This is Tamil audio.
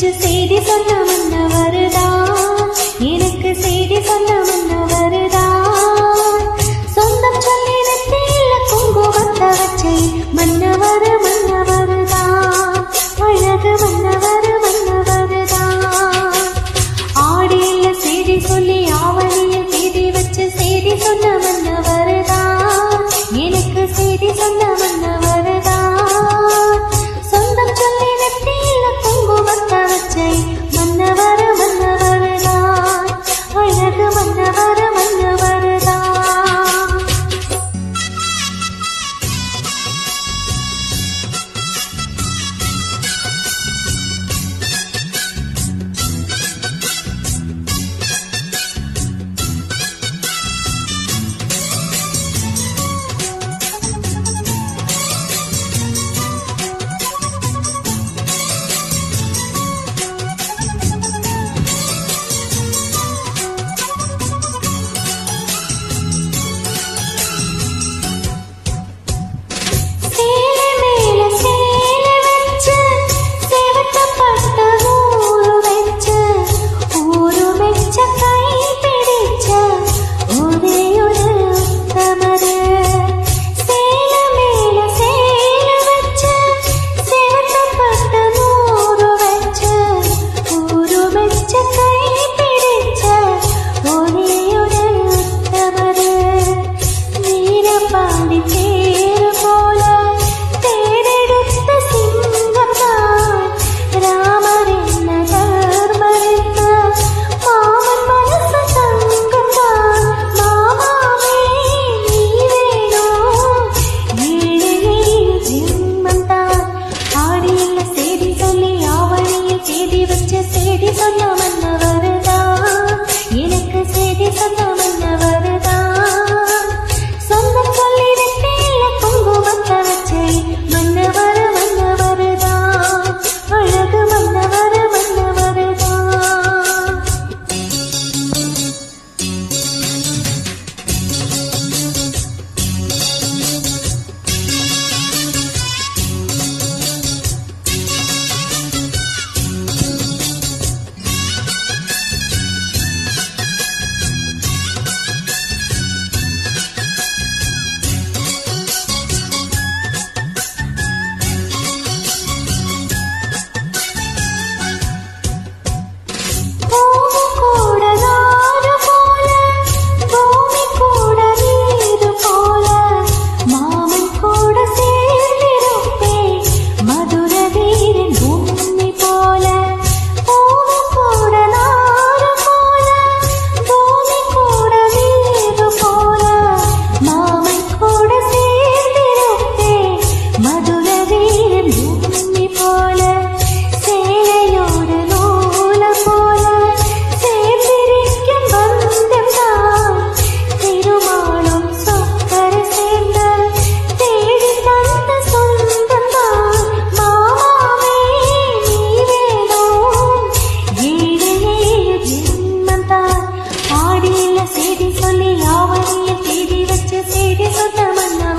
வச்சு செய்தி சொன்ன மன்னவருதான், எனக்கு செய்தி சொன்ன மன்னவருதான். சொந்தம் சொல்லி நெத்தியில குங்குமத்தை வச்சை மன்னவர் மன்னவருதான், அழகு மன்னவர் மன்னவருதான். ஆடியில செய்தி சொல்லி ஆவணியில் செய்தி வச்சு செய்தி சொன்ன மன்னவருதான், எனக்கு செய்தி சொன்ன மன்னவருதான். சொந்தம் சொல்லி நெத்தியில குங்குமத்தை வச்சை மன்னவர் மன்னவருதான், அழகு மன்னவர் மன்னவருதான். செய்தி சொல்லி ஆவணியில் செய்தி வச்சு செய்தி சொன்ன மன்னா